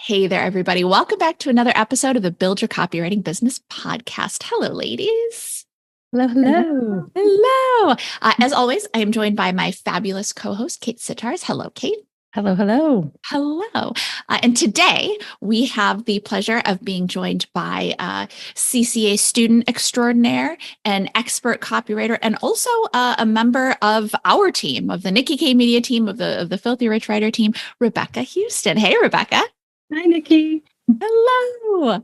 Hey there, everybody. Welcome back to another episode of the Build Your Copywriting Business podcast. Hello, ladies. Hello, hello. Hello. As always, I am joined by my fabulous co-host, Kate Sitars. Hello, Kate. Hello, hello. Hello. And today we have the pleasure of being joined by CCA student extraordinaire, an expert copywriter, and also a member of our team, of the Nicki Kate media team, of the Filthy Rich Writer team, Rebecca Houston. Hey, Rebecca. Hi, Nicki. Hello.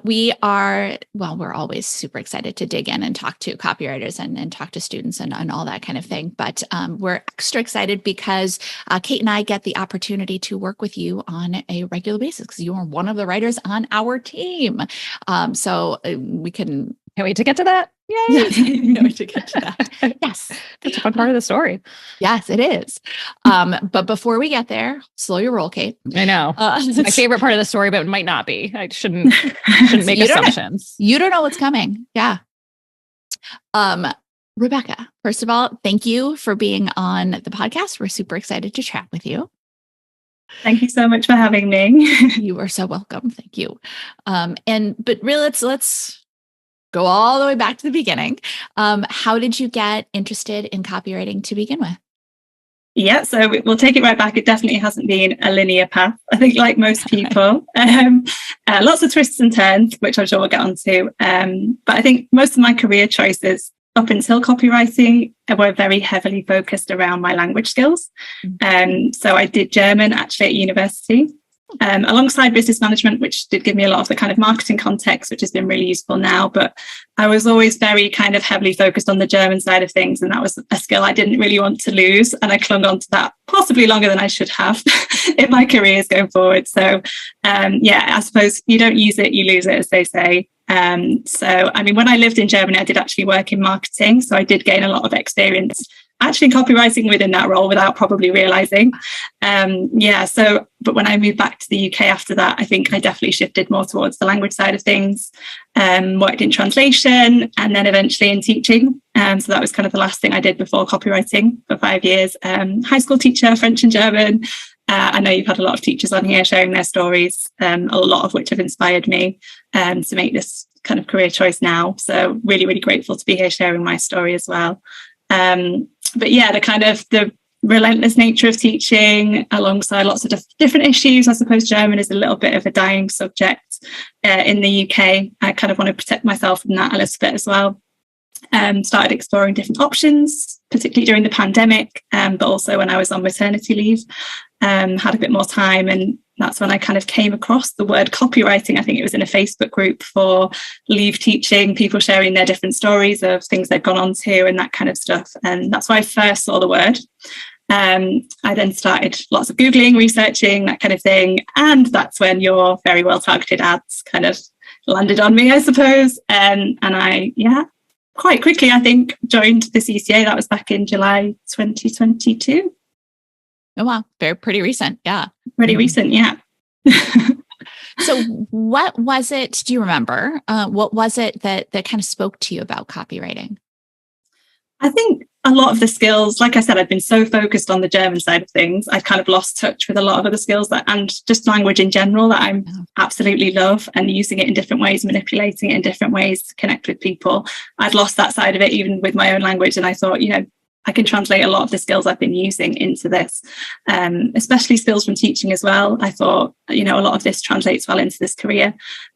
We're always super excited to dig in and talk to copywriters and talk to students and all that kind of thing. But we're extra excited because Kate and I get the opportunity to work with you on a regular basis because you are one of the writers on our team. So we can... Can't wait to get to that. Yay! Yes. Can't wait to get to that. Yes. That's a fun part of the story. Yes, it is. But before we get there, slow your roll, Kate. I know. It's my favorite part of the story, but it might not be. I shouldn't make assumptions. You don't know what's coming. Yeah. Rebecca, first of all, thank you for being on the podcast. We're super excited to chat with you. Thank you so much for having me. You are so welcome. Thank you. But really, let's go all the way back to the beginning. How did you get interested in copywriting to begin with? Yeah, so we'll take it right back. It definitely hasn't been a linear path. I think like most people, lots of twists and turns, which I'm sure we'll get onto. But I think most of my career choices up until copywriting were very heavily focused around my language skills. So I did German actually at university. Alongside business management, which did give me a lot of the kind of marketing context, which has been really useful now. But I was always very kind of heavily focused on the German side of things. And that was a skill I didn't really want to lose. And I clung on to that possibly longer than I should have in my careers going forward. So, I suppose you don't use it, you lose it, as they say. When I lived in Germany, I did actually work in marketing. So I did gain a lot of experience actually copywriting within that role without probably realizing. But when I moved back to the UK after that, I think I definitely shifted more towards the language side of things, worked in translation and then eventually in teaching. So that was kind of the last thing I did before copywriting for 5 years. High school teacher, French and German. I know you've had a lot of teachers on here sharing their stories, a lot of which have inspired me to make this kind of career choice now. So really, really grateful to be here sharing my story as well. The relentless nature of teaching alongside lots of different issues. I suppose German is a little bit of a dying subject in the UK. I kind of want to protect myself from that a little bit as well. Started exploring different options, particularly during the pandemic, but also when I was on maternity leave, had a bit more time. And that's when I kind of came across the word copywriting. I think it was in a Facebook group for leave teaching, people sharing their different stories of things they've gone on to and that kind of stuff. And that's why I first saw the word. I then started lots of Googling, researching, that kind of thing. And that's when your very well targeted ads kind of landed on me, I suppose. And I, quite quickly, I think, joined the CCA. That was back in July 2022. Oh, wow. Pretty recent. Yeah. Pretty recent. Yeah. So what was it? Do you remember? What was it that kind of spoke to you about copywriting? I think a lot of the skills, like I said, I'd been so focused on the German side of things. I'd kind of lost touch with a lot of other skills and just language in general that I absolutely love, and using it in different ways, manipulating it in different ways to connect with people. I'd lost that side of it even with my own language. And I thought, I can translate a lot of the skills I've been using into this, especially skills from teaching as well. I thought, a lot of this translates well into this career.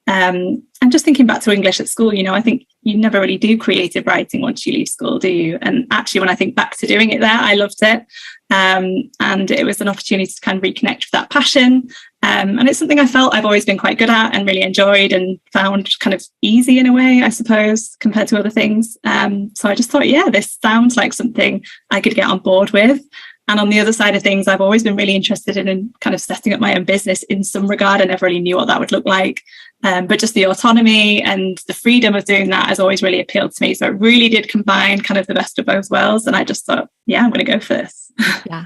And just thinking back to English at school, I think you never really do creative writing once you leave school, do you? And actually, when I think back to doing it there, I loved it. And it was an opportunity to kind of reconnect with that passion. And it's something I felt I've always been quite good at and really enjoyed and found kind of easy in a way, I suppose, compared to other things. So I just thought, this sounds like something I could get on board with. And on the other side of things, I've always been really interested in kind of setting up my own business in some regard. I never really knew what that would look like. But just the autonomy and the freedom of doing that has always really appealed to me. So it really did combine kind of the best of both worlds. And I just thought, I'm going to go for this. Yeah,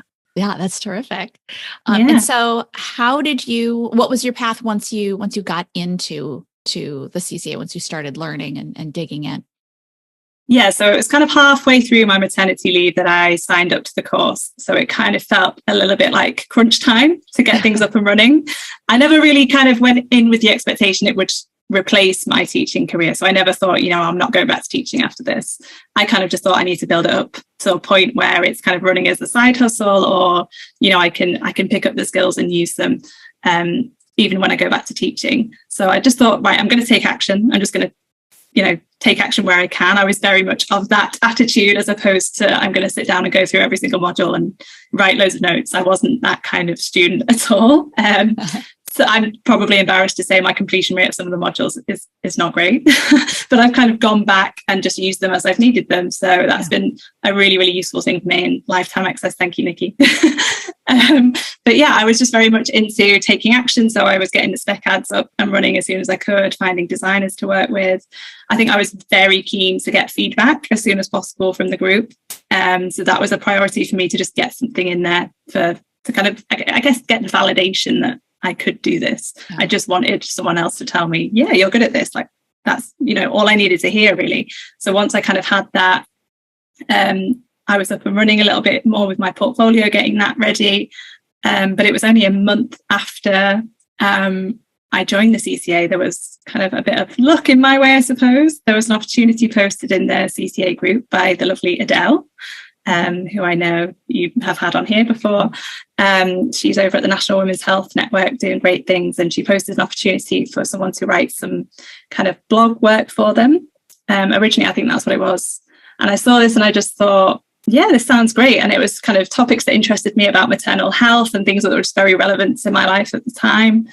that's terrific. And so what was your path once you got into the CCA, once you started learning and digging in? Yeah, so it was kind of halfway through my maternity leave that I signed up to the course. So it kind of felt a little bit like crunch time to get things up and running. I never really kind of went in with the expectation it would replace my teaching career. So I never thought, I'm not going back to teaching after this. I kind of just thought I need to build it up to a point where it's kind of running as a side hustle, or, I can pick up the skills and use them even when I go back to teaching. So I just thought, right, I'm going to take action. I'm just going to take action where I can. I was very much of that attitude, as opposed to I'm going to sit down and go through every single module and write loads of notes. I wasn't that kind of student at all. So I'm probably embarrassed to say my completion rate of some of the modules is not great, but I've kind of gone back and just used them as I've needed them. So that's been a really, really useful thing for me in lifetime access. Thank you, Nicki. But yeah, I was just very much into taking action. So I was getting the spec ads up and running as soon as I could, finding designers to work with. I think I was very keen to get feedback as soon as possible from the group. So that was a priority for me, to just get something in there to kind of, I guess, get the validation that I could do this. I just wanted someone else to tell me, yeah, you're good at this. Like, that's, all I needed to hear, really. So once I kind of had that, I was up and running a little bit more with my portfolio, getting that ready. But it was only a month after I joined the CCA, there was kind of a bit of luck in my way, I suppose. There was an opportunity posted in the CCA group by the lovely Adele, who I know you have had on here before. She's over at the National Women's Health Network doing great things, and she posted an opportunity for someone to write some kind of blog work for them. Originally, I think that's what it was. And I saw this and I just thought, yeah, this sounds great. And it was kind of topics that interested me about maternal health and things that were just very relevant to my life at the time.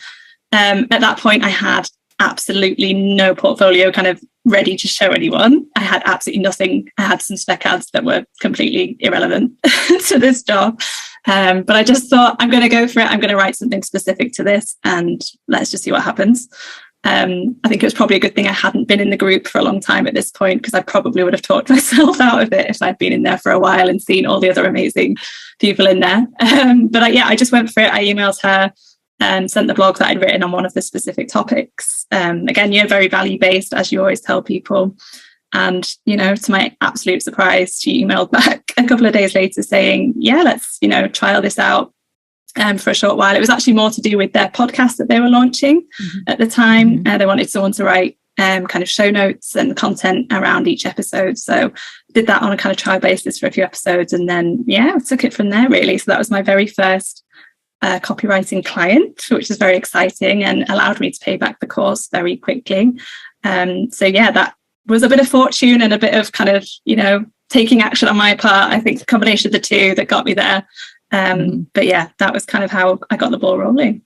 At that point, I had absolutely no portfolio kind of ready to show anyone. I had absolutely nothing. I had some spec ads that were completely irrelevant to this job. But I just thought, I'm going to go for it. I'm going to write something specific to this, and let's just see what happens. I think it was probably a good thing I hadn't been in the group for a long time at this point, because I probably would have talked myself out of it if I'd been in there for a while and seen all the other amazing people in there. But I just went for it. I emailed her and sent the blog that I'd written on one of the specific topics. Again, very value-based, as you always tell people. And, to my absolute surprise, she emailed back a couple of days later saying, yeah, let's, trial this out for a short while. It was actually more to do with their podcast that they were launching at the time. They wanted someone to write kind of show notes and content around each episode. So did that on a kind of trial basis for a few episodes. And then, took it from there, really. So that was my very first copywriting client, which is very exciting and allowed me to pay back the course very quickly. That was a bit of fortune and a bit of kind of, taking action on my part. I think the combination of the two that got me there. But that was kind of how I got the ball rolling.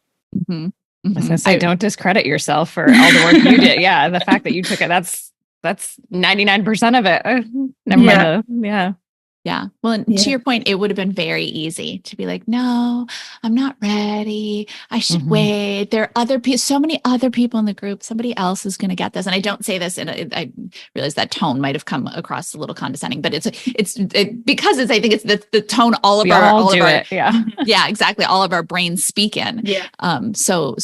I was going to say, don't discredit yourself for all the work you did. Yeah. The fact that you took it, that's 99% of it. Never mind. Yeah. Well, and to your point, it would have been very easy to be like, no, I'm not ready. I should wait. There are other people, so many other people in the group. Somebody else is going to get this. And I don't say this, and I realize that tone might have come across a little condescending, but I think it's the tone all of our yeah, exactly. All of our brains speak in. Yeah. So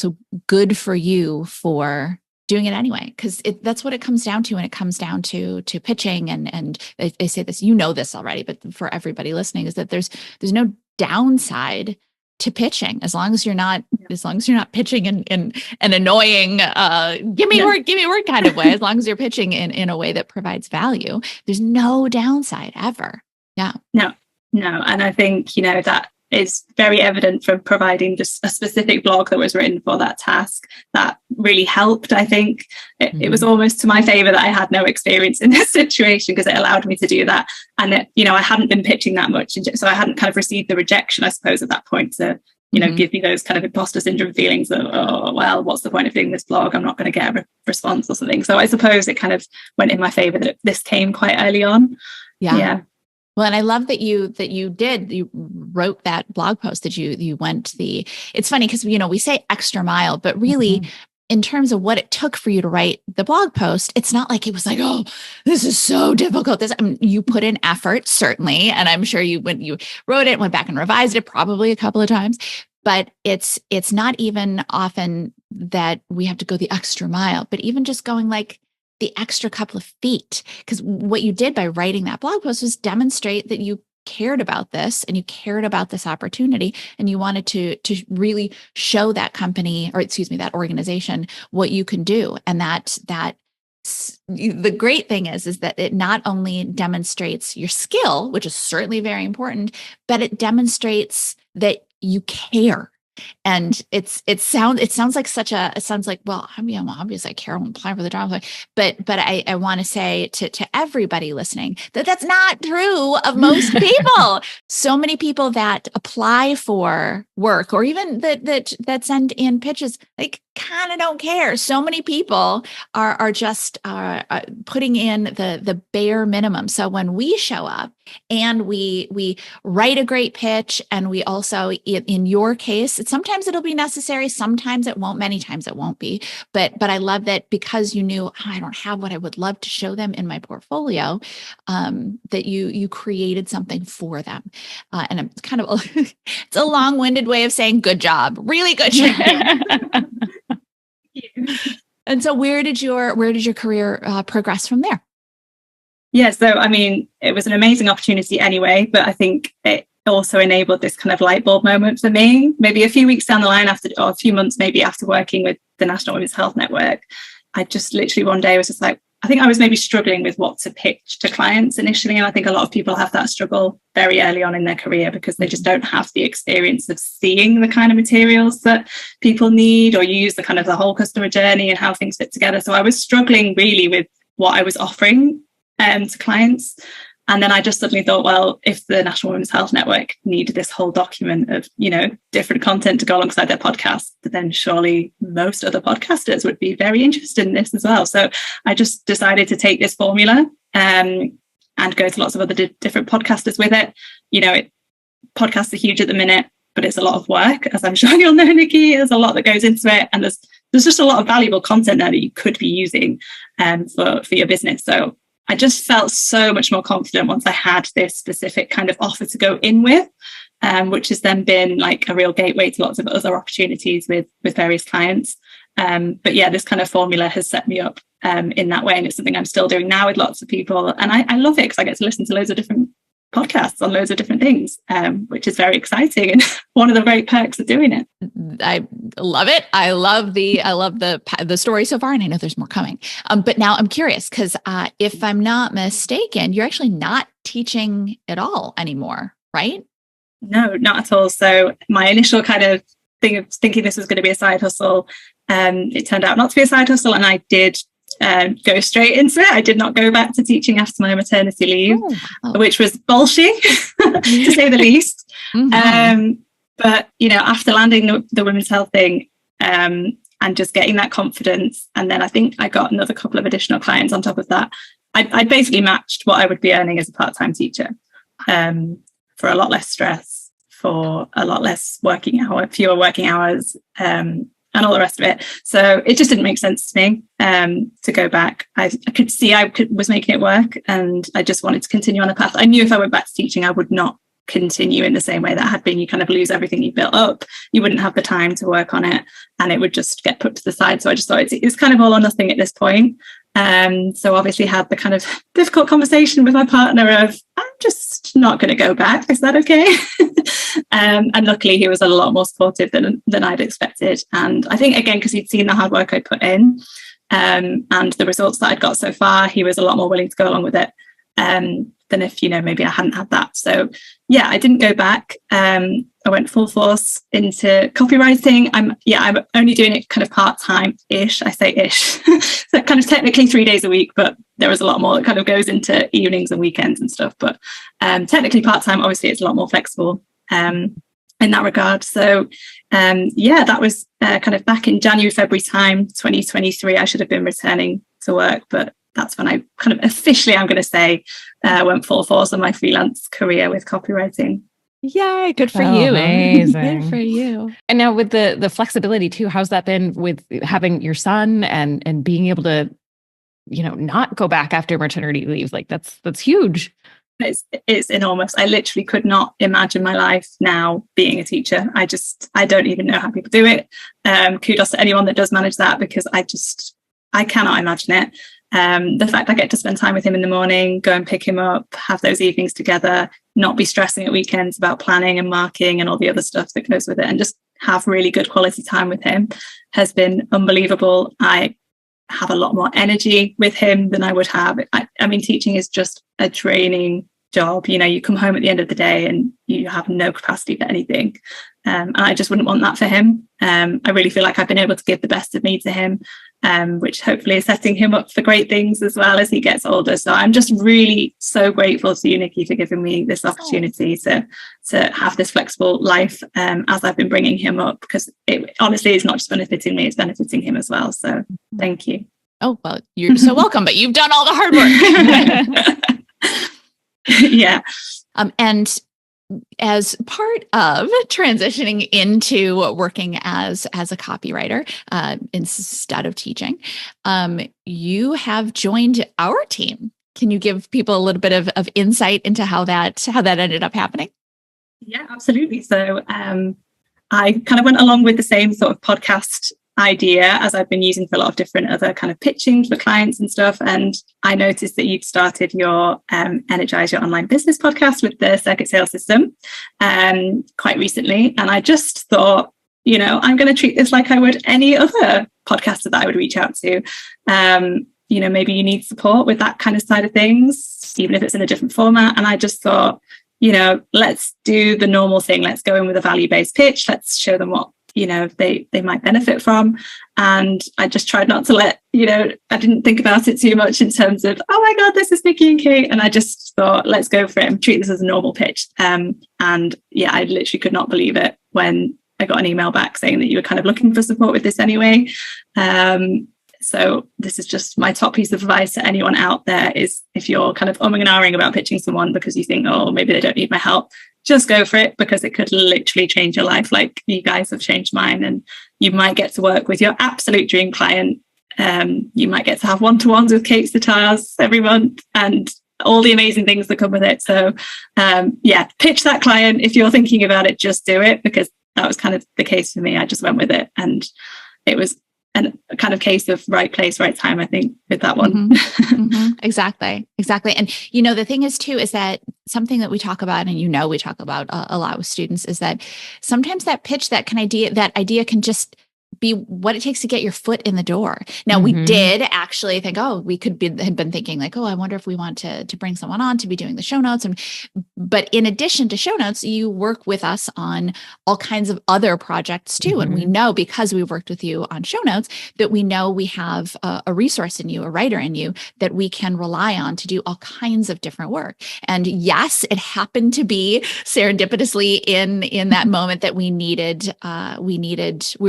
good for you for doing it anyway, because that's what it comes down to. And it comes down to pitching. And they say this, this already, but for everybody listening, is that there's no downside to pitching, as long as you're not pitching in an annoying, give me word kind of way. As long as you're pitching in a way that provides value, there's no downside ever. Yeah. No. And I think, that is very evident from providing just a specific blog that was written for that task. That really helped. I think it was almost to my favor that I had no experience in this situation, because it allowed me to do that. And I hadn't been pitching that much. So I hadn't kind of received the rejection, I suppose, at that point to, give me those kind of imposter syndrome feelings of, oh, well, what's the point of doing this blog? I'm not going to get a response or something. So I suppose it kind of went in my favor that this came quite early on. Yeah. Well, and I love that you wrote that blog post, that you went it's funny because, we say extra mile, but really in terms of what it took for you to write the blog post, it's not like it was like, oh, this is so difficult. You put in effort, certainly. And I'm sure when you wrote it, went back and revised it probably a couple of times, but it's not even often that we have to go the extra mile, but even just going like, the extra couple of feet, because what you did by writing that blog post was demonstrate that you cared about this and you cared about this opportunity, and you wanted to really show that company, or excuse me, that organization, what you can do. And that the great thing is that it not only demonstrates your skill, which is certainly very important, but it demonstrates that you care. And it sounds like, well, I mean, obviously I care, I'm applying for the job, but I want to say to everybody listening that that's not true of most people. So many people that apply for work, or even that send in pitches, like, kind of don't care. So many people are just putting in the bare minimum. So when we show up and we write a great pitch, and we also, in your case, sometimes it'll be necessary, sometimes it won't, many times it won't be. But I love that, because you knew, I don't have what I would love to show them in my portfolio, that you created something for them. And I'm kind of it's a long-winded way of saying good job, really good job. And so where did your career progress from there? Yeah, so I mean, it was an amazing opportunity anyway, but I think it also enabled this kind of light bulb moment for me. Maybe a few weeks down the line or a few months maybe after working with the National Women's Health Network, I just literally one day was just like, I think I was maybe struggling with what to pitch to clients initially. And I think a lot of people have that struggle very early on in their career, because they just don't have the experience of seeing the kind of materials that people need, or use the kind of the whole customer journey and how things fit together. So I was struggling really with what I was offering to clients. And then I just suddenly thought, well, if the National Women's Health Network needed this whole document of, different content to go alongside their podcast, then surely most other podcasters would be very interested in this as well. So I just decided to take this formula and go to lots of other different podcasters with it. Podcasts are huge at the minute, but it's a lot of work, as I'm sure you'll know, Nicki. There's a lot that goes into it, and there's just a lot of valuable content there that you could be using for your business. So I just felt so much more confident once I had this specific kind of offer to go in with, which has then been like a real gateway to lots of other opportunities with various clients. But yeah, this kind of formula has set me up in that way. And it's something I'm still doing now with lots of people. And I love it, because I get to listen to loads of different podcasts on loads of different things, which is very exciting, and one of the great perks of doing it. I love it. I love the story so far, and I know there's more coming. But now I'm curious, because if I'm not mistaken, you're actually not teaching at all anymore, right? No, not at all. So my initial kind of thing of thinking this was going to be a side hustle, it turned out not to be a side hustle, and I did go straight into it. I did not go back to teaching after my maternity leave, which was Bolshy, to say the least. Mm-hmm. But after landing the women's health thing, and just getting that confidence, and then I think I got another couple of additional clients on top of that, I basically matched what I would be earning as a part-time teacher, for a lot less stress, for a lot less fewer working hours, and all the rest of it. So it just didn't make sense to me to go back. I could see I was making it work, and I just wanted to continue on the path. I knew if I went back to teaching, I would not continue in the same way that had been. You kind of lose everything you built up. You wouldn't have the time to work on it, and it would just get put to the side. So I just thought it's kind of all or nothing at this point. So obviously had the kind of difficult conversation with my partner of, I'm just not going to go back. Is that okay? And luckily he was a lot more supportive than I'd expected. And I think, again, because he'd seen the hard work I put in, and the results that I'd got so far, he was a lot more willing to go along with it than if, maybe I hadn't had that. So yeah, I didn't go back. I went full force into copywriting. I'm only doing it kind of part-time-ish. I say ish. So kind of technically 3 days a week, but there is a lot more that kind of goes into evenings and weekends and stuff. But technically part-time, obviously it's a lot more flexible in that regard. So that was kind of back in January, February time, 2023. I should have been returning to work, but that's when I kind of officially, I'm going to say, went full force on my freelance career with copywriting. Yay, good for you. Amazing. Good for you. And now with the flexibility too, how's that been with having your son and being able to, not go back after maternity leave? Like that's huge. It's enormous. I literally could not imagine my life now being a teacher. I don't even know how people do it. Kudos to anyone that does manage that, because I cannot imagine it. The fact I get to spend time with him in the morning, go and pick him up, have those evenings together, not be stressing at weekends about planning and marking and all the other stuff that goes with it, and just have really good quality time with him has been unbelievable. I have a lot more energy with him than I would have. I mean, teaching is just a draining job. You know, you come home at the end of the day and you have no capacity for anything. And I just wouldn't want that for him. I really feel like I've been able to give the best of me to him, which hopefully is setting him up for great things as well as he gets older. So I'm just really so grateful to you, Nicki, for giving me this opportunity to have this flexible life as I've been bringing him up, because it honestly is not just benefiting me, it's benefiting him as well. So thank you. Oh, well, you're so welcome, but you've done all the hard work. Yeah. And as part of transitioning into working as a copywriter instead of teaching, you have joined our team. Can you give people a little bit of insight into how that ended up happening? Yeah, absolutely. So I kind of went along with the same sort of podcast idea as I've been using for a lot of different other kind of pitching for clients and stuff. And I noticed that you'd started your Energize Your Online Business podcast with the Circuit Sales System quite recently. And I just thought, you know, I'm going to treat this like I would any other podcaster that I would reach out to. You know, maybe you need support with that kind of side of things, even if it's in a different format. And I just thought, you know, let's do the normal thing. Let's go in with a value-based pitch. Let's show them what, you know, they might benefit from. And I just tried not to let, you know, I didn't think about it too much in terms of, oh my God, this is Nicki and Kate. And I just thought, let's go for it and treat this as a normal pitch. And yeah, I literally could not believe it when I got an email back saying that you were kind of looking for support with this anyway. So this is just my top piece of advice to anyone out there is, if you're kind of umming and ahhing about pitching someone because you think, oh, maybe they don't need my help, just go for it, because it could literally change your life like you guys have changed mine. And you might get to work with your absolute dream client. You might get to have one-to-ones with Kate Sitars every month and all the amazing things that come with it. So yeah, pitch that client. If you're thinking about it, just do it, because that was kind of the case for me. I just went with it, and it was a kind of case of right place, right time, I think, with that one. Exactly. And, you know, the thing is too, is that something that we talk about, and, you know, we talk about a lot with students, is that sometimes that pitch, that idea can just be what it takes to get your foot in the door. Now, we did actually think, had been thinking like, I wonder if we want to bring someone on to be doing the show notes. But in addition to show notes, you work with us on all kinds of other projects too. And we know, because we've worked with you on show notes, that we know we have a resource in you, a writer in you, that we can rely on to do all kinds of different work. And yes, it happened to be serendipitously in that moment that we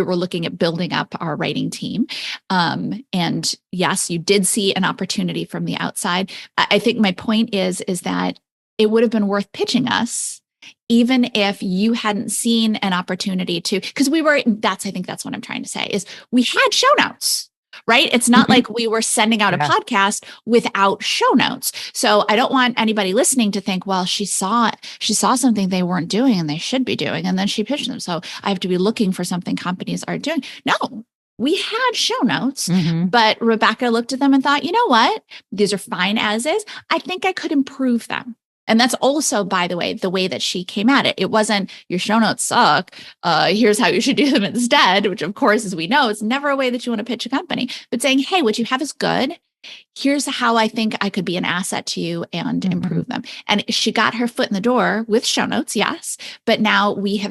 were looking at building up our writing team. And yes, you did see an opportunity from the outside. I think my point is that it would have been worth pitching us, even if you hadn't seen an opportunity to, because I think that's what I'm trying to say, is we had show notes, right? It's not like we were sending out a podcast without show notes. So I don't want anybody listening to think, well, she saw something they weren't doing and they should be doing, and then she pitched them. So I have to be looking for something companies are doing. No, we had show notes, but Rebecca looked at them and thought, you know what? These are fine as is. I think I could improve them. And that's also, by the way that she came at it. It wasn't, your show notes suck. Here's how you should do them instead, which, of course, as we know, is never a way that you want to pitch a company. But saying, hey, what you have is good. Here's how I think I could be an asset to you and improve them. And she got her foot in the door with show notes, yes. But now we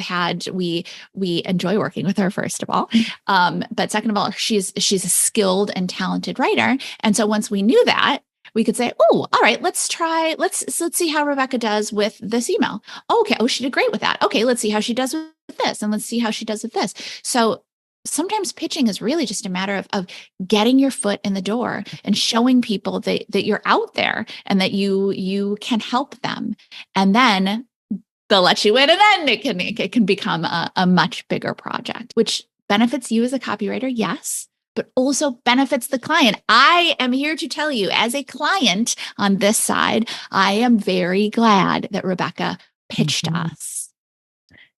enjoy working with her, first of all. But second of all, she's a skilled and talented writer. And so once we knew that, we could say, oh, all right, let's see how Rebecca does with this email. Okay. Oh, she did great with that. Okay. Let's see how she does with this. And let's see how she does with this. So sometimes pitching is really just a matter of getting your foot in the door and showing people that you're out there and that you can help them. And then they'll let you in, and then it can become a much bigger project, which benefits you as a copywriter. Yes. But also benefits the client. I am here to tell you, as a client on this side, I am very glad that Rebecca pitched us.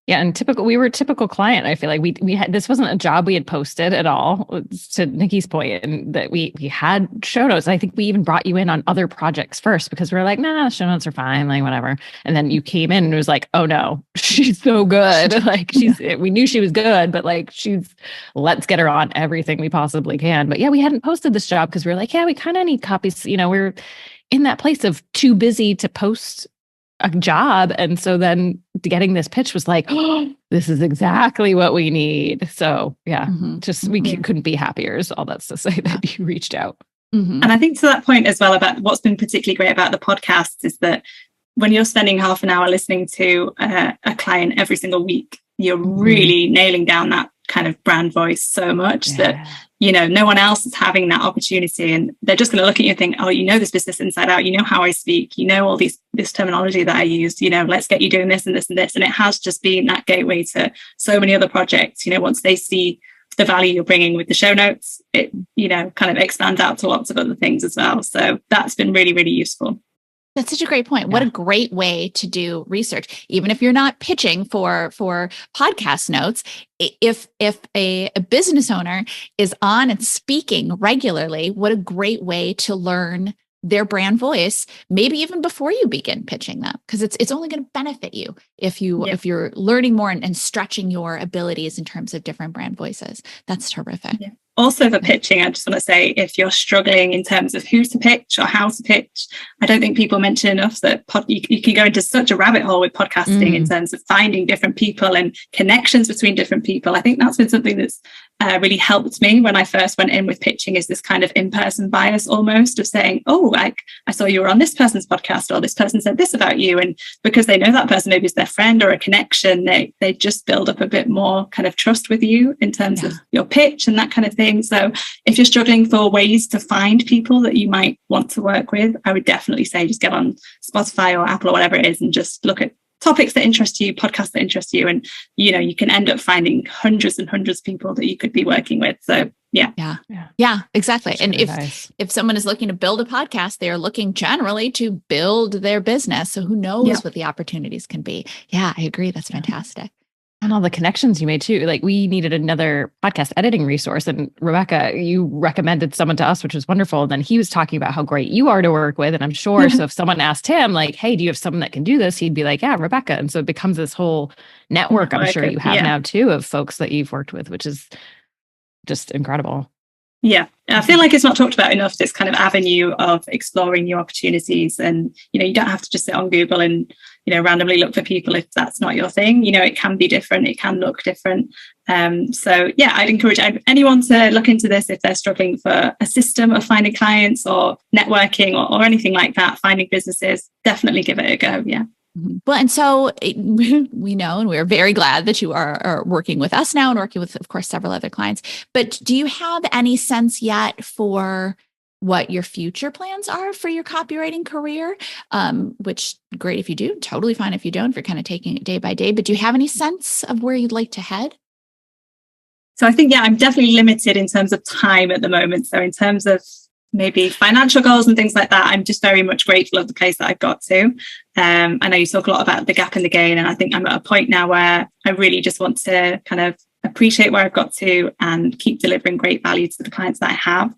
Yeah. And we were a typical client. I feel like we had, this wasn't a job we had posted at all, to Nicki's point, and that we had show notes. I think we even brought you in on other projects first because we were like, nah, show notes are fine, like whatever. And then you came in and it was like, oh no, she's so good. Like we knew she was good, but like let's get her on everything we possibly can. But yeah, we hadn't posted this job because we were like, yeah, we kind of need copies. We're in that place of too busy to post a job. And so then getting this pitch was like, oh, this is exactly what we need. So yeah, we couldn't be happier is all that's to say that you reached out. And I think to that point as well, about what's been particularly great about the podcast is that when you're spending half an hour listening to a client every single week, you're really nailing down that kind of brand voice so much that no one else is having that opportunity, and they're just going to look at you and think, oh, this business inside out, how I speak, all this terminology that I use, let's get you doing this and this and this. And it has just been that gateway to so many other projects. Once they see the value you're bringing with the show notes, it kind of expands out to lots of other things as well. So that's been really, really useful. That's such a great point. What a great way to do research. Even if you're not pitching for podcast notes, if a business owner is on and speaking regularly, what a great way to learn their brand voice, maybe even before you begin pitching them, because it's only going to benefit you if you're learning more and stretching your abilities in terms of different brand voices. That's terrific. Yeah. Also for pitching, I just want to say, if you're struggling in terms of who to pitch or how to pitch, I don't think people mention enough that you can go into such a rabbit hole with podcasting in terms of finding different people and connections between different people. I think that's been something that's really helped me when I first went in with pitching, is this kind of in-person bias almost of saying, oh, I saw you were on this person's podcast, or this person said this about you. And because they know that person, maybe it's their friend or a connection, they just build up a bit more kind of trust with you in terms of your pitch and that kind of thing. So if you're struggling for ways to find people that you might want to work with, I would definitely say just get on Spotify or Apple or whatever it is and just look at topics that interest you, podcasts that interest you. And, you can end up finding hundreds and hundreds of people that you could be working with. So yeah, exactly. That's and really if someone is looking to build a podcast, they are looking generally to build their business. So who knows what the opportunities can be. Yeah, I agree. That's fantastic. And all the connections you made too. Like, we needed another podcast editing resource, and Rebecca, you recommended someone to us, which was wonderful. And then he was talking about how great you are to work with. And I'm sure, so if someone asked him like, hey, do you have someone that can do this? He'd be like, yeah, Rebecca. And so it becomes this whole network, I'm sure you have now too, of folks that you've worked with, which is just incredible. Yeah, I feel like it's not talked about enough, this kind of avenue of exploring new opportunities. And, you don't have to just sit on Google and, randomly look for people if that's not your thing. It can be different. It can look different. So yeah, I'd encourage anyone to look into this if they're struggling for a system of finding clients or networking or anything like that, finding businesses. Definitely give it a go. Yeah. Well, and so we know, and we're very glad that you are working with us now and working with, of course, several other clients. But do you have any sense yet for what your future plans are for your copywriting career? Which, great if you do, totally fine if you don't, if you're kind of taking it day by day. But do you have any sense of where you'd like to head? So I think, I'm definitely limited in terms of time at the moment. So in terms of maybe financial goals and things like that, I'm just very much grateful of the place that I've got to. I know you talk a lot about the gap in the gain, and I think I'm at a point now where I really just want to kind of appreciate where I've got to and keep delivering great value to the clients that I have.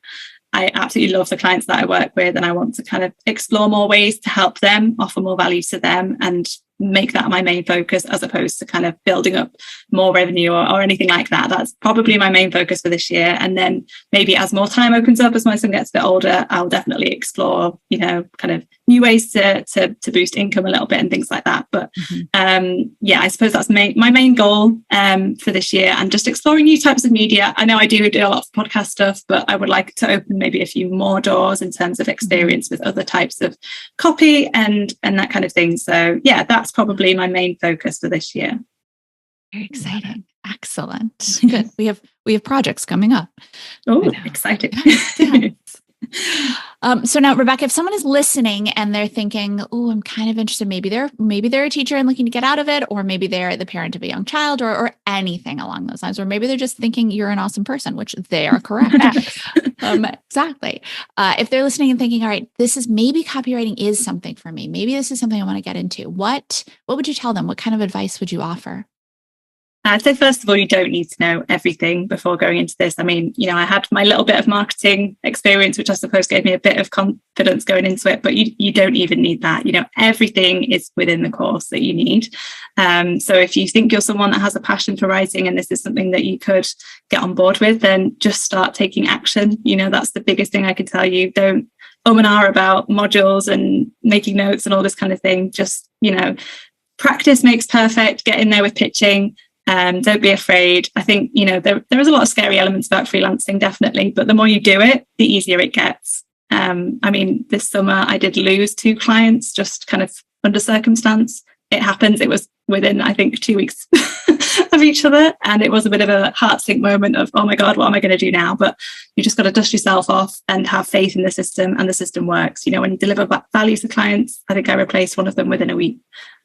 I absolutely love the clients that I work with, and I want to kind of explore more ways to help them, offer more value to them, and make that my main focus, as opposed to kind of building up more revenue or anything like that. That's probably my main focus for this year. And then maybe as more time opens up, as my son gets a bit older, I'll definitely explore, kind of new ways to boost income a little bit and things like that. But I suppose that's my main goal for this year, and just exploring new types of media. I know I do a lot of podcast stuff, but I would like to open maybe a few more doors in terms of experience with other types of copy and that kind of thing. So yeah, that's probably my main focus for this year. Very exciting. Excellent. Good. We have projects coming up. Oh, exciting. So now, Rebecca, if someone is listening and they're thinking, oh, I'm kind of interested, maybe they're a teacher and looking to get out of it, or maybe they're the parent of a young child, or anything along those lines, or maybe they're just thinking you're an awesome person, which they are correct. Exactly. If they're listening and thinking, all right, maybe copywriting is something for me. Maybe this is something I want to get into. What would you tell them? What kind of advice would you offer? I'd say, first of all, you don't need to know everything before going into this. I mean, I had my little bit of marketing experience, which I suppose gave me a bit of confidence going into it, but you don't even need that. Everything is within the course that you need. So if you think you're someone that has a passion for writing and this is something that you could get on board with, then just start taking action. That's the biggest thing I can tell you. Don't and ah about modules and making notes and all this kind of thing. Just, practice makes perfect. Get in there with pitching. Don't be afraid. I think, there is a lot of scary elements about freelancing, definitely, but the more you do it, the easier it gets. I mean, this summer I did lose 2 clients just kind of under circumstance. It happens. It was within, I think, 2 weeks of each other. And it was a bit of a heart sink moment of, oh my God, what am I going to do now? But you just got to dust yourself off and have faith in the system, and the system works. When you deliver value to clients, I think I replaced one of them within a week.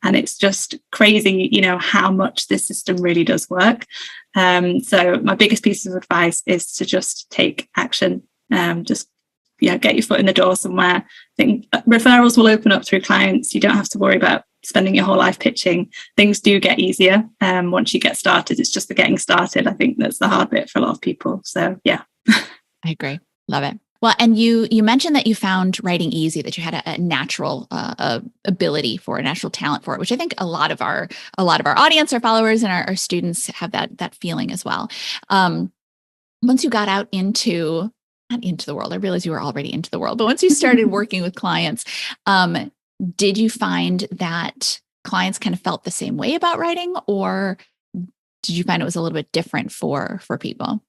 And it's just crazy, how much this system really does work. So my biggest piece of advice is to just take action. Get your foot in the door somewhere. I think referrals will open up through clients. You don't have to worry about spending your whole life pitching. Things do get easier once you get started. It's just the getting started. I think that's the hard bit for a lot of people. So yeah. I agree. Love it. Well, and you mentioned that you found writing easy, that you had a natural ability for, a natural talent for it, which I think a lot of our audience, our followers, and our students have that feeling as well. Once you got out not into the world, I realized you were already into the world, but once you started working with clients, did you find that clients kind of felt the same way about writing, or did you find it was a little bit different for people?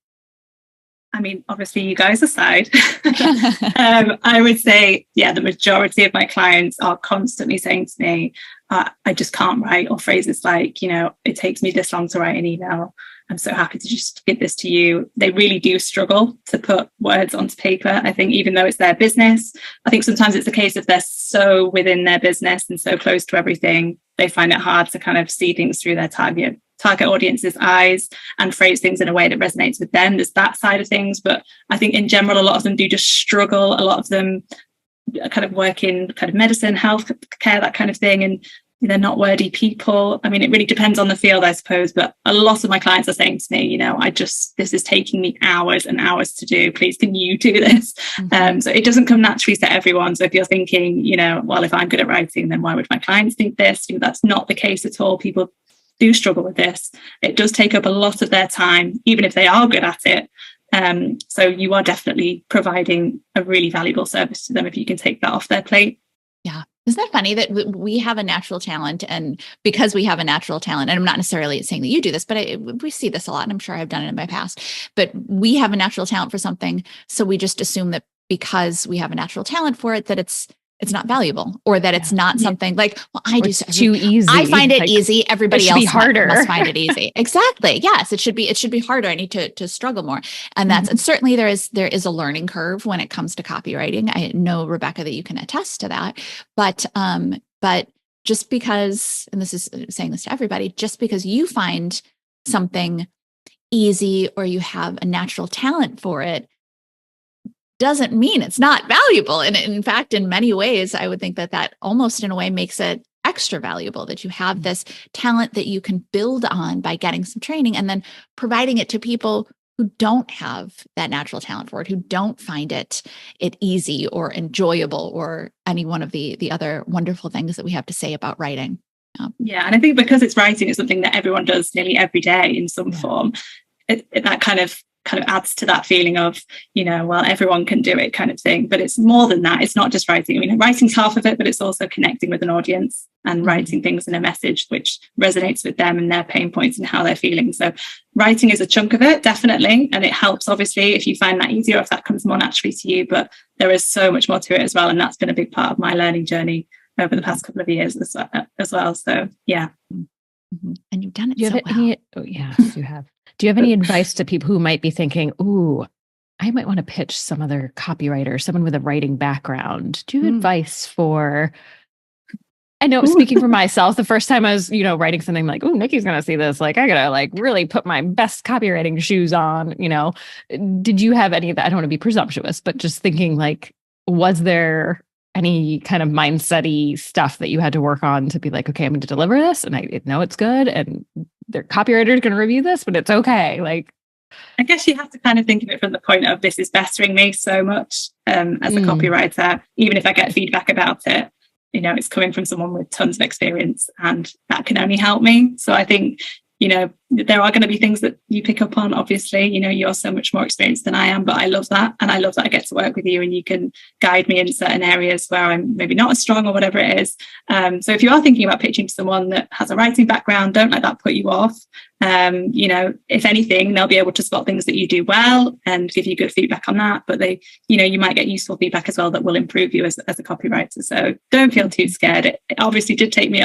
I mean, obviously, you guys aside, I would say, the majority of my clients are constantly saying to me, I just can't write, or phrases like, it takes me this long to write an email. I'm so happy to just give this to you. They really do struggle to put words onto paper. I think even though it's their business, I think sometimes it's a case of they're so within their business and so close to everything, they find it hard to kind of see things through their target audience's eyes and phrase things in a way that resonates with them. There's that side of things, but I think in general, a lot of them do just struggle. A lot of them kind of work in kind of medicine, health care, that kind of thing, and they're not wordy people. I mean, it really depends on the field, I suppose, but a lot of my clients are saying to me, this is taking me hours and hours to do. Please, can you do this? Mm-hmm. So it doesn't come naturally to everyone. So if you're thinking, well, if I'm good at writing, then why would my clients think this? That's not the case at all. People do struggle with this. It does take up a lot of their time, even if they are good at it. So you are definitely providing a really valuable service to them if you can take that off their plate. Yeah. Isn't that funny that we have a natural talent, and because we have a natural talent, and I'm not necessarily saying that you do this, but we see this a lot, and I'm sure I've done it in my past, but we have a natural talent for something. So we just assume that because we have a natural talent for it, that it's not valuable, or that it's not something like, well, I do too easy. I find it easy. Everybody else harder. must find it easy. Exactly. Yes, it should be harder. I need to struggle more. And and certainly there is a learning curve when it comes to copywriting. I know, Rebecca, that you can attest to that. But just because, and this is saying this to everybody, just because you find something easy or you have a natural talent for it, doesn't mean it's not valuable. And in fact, in many ways, I would think that almost in a way makes it extra valuable, that you have this talent that you can build on by getting some training and then providing it to people who don't have that natural talent for it, who don't find it easy or enjoyable or any one of the other wonderful things that we have to say about writing. Yeah. And I think because it's writing is something that everyone does nearly every day in some form, that kind of adds to that feeling of, well, everyone can do it kind of thing. But it's more than that. It's not just writing. I mean, writing's half of it, but it's also connecting with an audience and writing things in a message which resonates with them and their pain points and how they're feeling. So writing is a chunk of it, definitely. And it helps, obviously, if you find that easier, if that comes more naturally to you. But there is so much more to it as well. And that's been a big part of my learning journey over the past couple of years as well. So, yeah. Mm-hmm. And you've done it so well. Yes, you have. Do you have any advice to people who might be thinking, ooh, I might want to pitch some other copywriter, someone with a writing background? Do you have advice for, I know, speaking for myself, the first time I was, writing something like, oh, Nicki's going to see this. Like, I got to really put my best copywriting shoes on, Did you have any of that? I don't want to be presumptuous, but just thinking was there any kind of mindset-y stuff that you had to work on to be like, okay, I'm going to deliver this and I know it's good? And their copywriter is going to review this, but it's okay. Like, I guess you have to kind of think of it from the point of this is bettering me so much as a copywriter. Even if I get feedback about it, you know, it's coming from someone with tons of experience, and that can only help me. So I think, you know, there are going to be things that you pick up on. Obviously, you know, you're so much more experienced than I am, but I love that. And I love that I get to work with you and you can guide me in certain areas where I'm maybe not as strong or whatever it is. So if you are thinking about pitching to someone that has a writing background, don't let that put you off. You know, if anything, they'll be able to spot things that you do well and give you good feedback on that. But they, you know, you might get useful feedback as well that will improve you as a copywriter. So don't feel too scared. It obviously did take me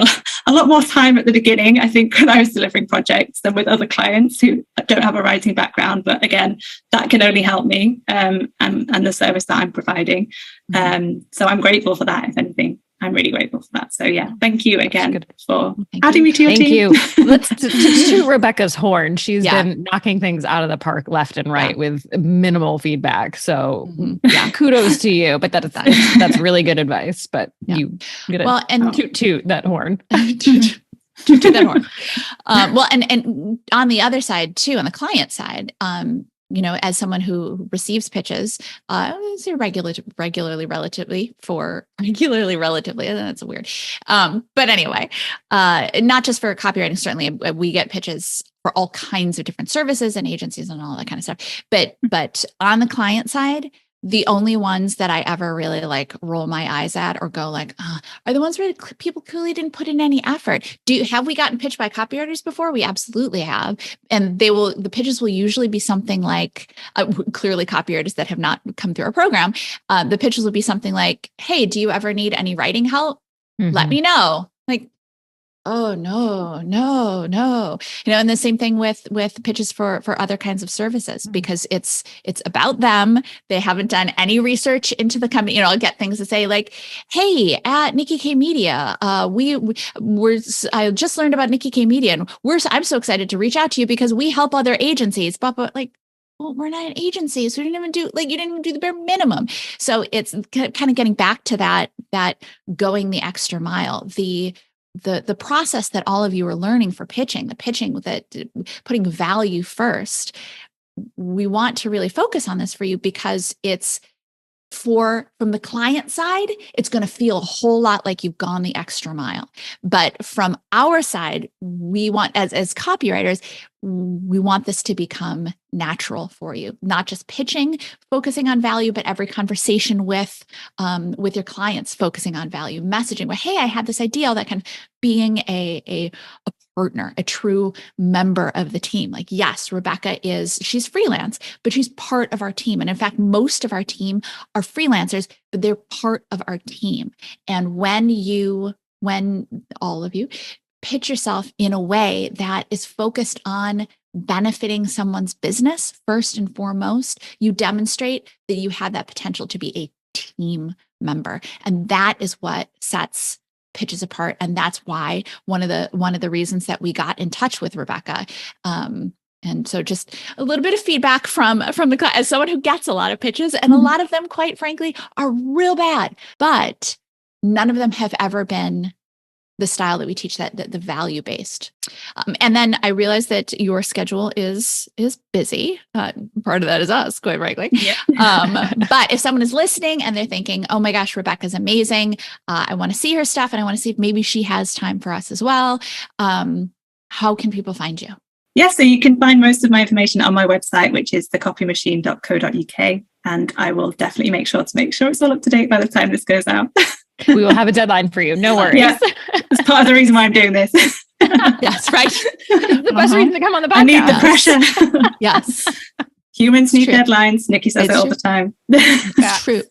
a lot more time at the beginning, I think, when I was delivering projects than with other clients who don't have a writing background. But again, that can only help me and the service that I'm providing. So I'm grateful for that, if anything. I'm really grateful for that. So yeah, thank you again for adding me to your team. Thank you. Let's to Rebecca's horn. She's been knocking things out of the park left and right with minimal feedback. So kudos to you. But that's really good advice. But you get it. Toot that horn. To that horn. Well, and on the other side too, on the client side, you know, as someone who receives pitches, say regularly, relatively, that's weird. But anyway, not just for copywriting, certainly we get pitches for all kinds of different services and agencies and all that kind of stuff. But on the client side, the only ones that I ever really like roll my eyes at or go like, are the ones where people clearly didn't put in any effort. Have we gotten pitched by copywriters before? We absolutely have. And the pitches will usually be something like, clearly copywriters that have not come through our program. The pitches will be something like, hey, do you ever need any writing help? Let me know. Like, oh, no. You know, and the same thing with pitches for other kinds of services, because it's about them. They haven't done any research into the company. You know, I'll get things to say like, hey, at Nicki K Media, I just learned about Nicki K Media, and I'm so excited to reach out to you because we help other agencies. But like, well, we're not an agency, so you didn't even do the bare minimum. So it's kind of getting back to that going the extra mile. The process that all of you are learning for pitching, putting value first, we want to really focus on this for you because it's from the client side, it's going to feel a whole lot like you've gone the extra mile. But from our side, we want, as copywriters, we want this to become natural for you, not just pitching, focusing on value, but every conversation with your clients, focusing on value, messaging where, hey, I had this idea, all that kind of being a partner, a true member of the team. Like, yes, Rebecca she's freelance, but she's part of our team. And in fact, most of our team are freelancers, but they're part of our team. And when all of you pitch yourself in a way that is focused on benefiting someone's business, first and foremost, you demonstrate that you have that potential to be a team member. And that is what sets pitches apart. And that's why one of the reasons that we got in touch with Rebecca. And so just a little bit of feedback from the class, as someone who gets a lot of pitches, and a lot of them, quite frankly, are real bad, but none of them have ever been the style that we teach, that the value based. And then I realized that your schedule is busy. Part of that is us, quite frankly. Yeah. But if someone is listening and they're thinking, oh my gosh, Rebecca's amazing. I want to see her stuff and I want to see if maybe she has time for us as well. How can people find you? Yeah, so you can find most of my information on my website, which is thecopymachine.co.uk. And I will definitely make sure it's all up to date by the time this goes out. We will have a deadline for you. No worries. Yeah, that's part of the reason why I'm doing this. Yes, right. The best reason to come on the podcast. I need the pressure. Yes. Humans need deadlines. Nikki says it all the time. It's true.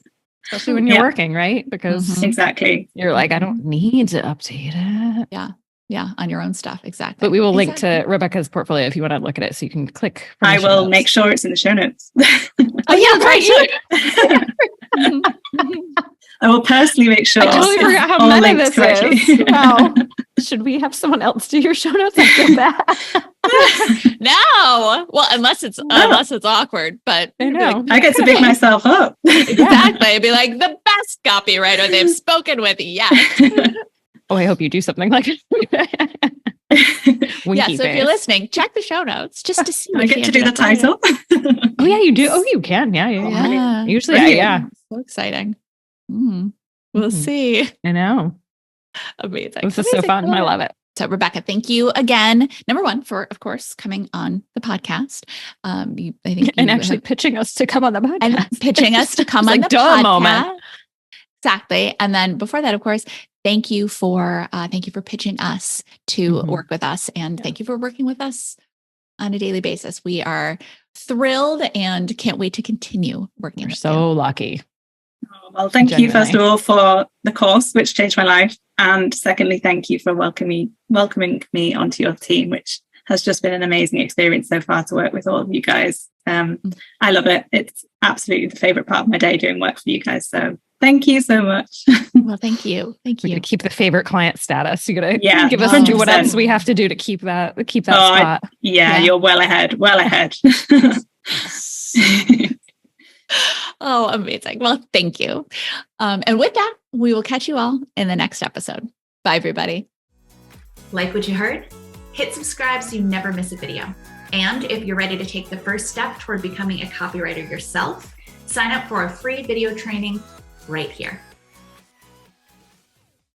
Especially when you're working, right? Because exactly. You're like, I don't need to update it. Yeah, on your own stuff. Exactly. But we will link to Rebecca's portfolio if you want to look at it, so you can click. I will make sure it's in the show notes. Oh yeah, right. I will personally make sure. I totally forgot how meta this is. Wow. Should we have someone else do your show notes? I feel bad. No. Well, unless it's awkward, but I know. I get to big myself up. Exactly. I'd be like the best copywriter they've spoken with yet. Oh, I hope you do something like it. Winky So if you're listening, check the show notes just to see. I get to do the title. Oh yeah, you do. Oh, you can. Yeah. Usually, yeah. So exciting. We'll see. I know. Amazing. This is so fun. I love it. So Rebecca, thank you again. Number one, for, of course, coming on the podcast. Pitching us to come on the podcast. And pitching us to come on the podcast. Moment. Exactly. And then before that, of course, thank you for pitching us to work with us. And thank you for working with us on a daily basis. We are thrilled and can't wait to continue working with you. We're so lucky. Oh, well, thank you, first of all, for the course, which changed my life. And secondly, thank you for welcoming me onto your team, which has just been an amazing experience so far to work with all of you guys. I love it. It's absolutely the favorite part of my day doing work for you guys. So thank you so much. Well, thank you. Thank you. To keep the favorite client status. You gotta give us 100%. what else we have to do to keep that spot. You're well ahead. Oh, amazing. Well, thank you. And with that, we will catch you all in the next episode. Bye, everybody. Like what you heard? Hit subscribe so you never miss a video. And if you're ready to take the first step toward becoming a copywriter yourself, sign up for a free video training right here.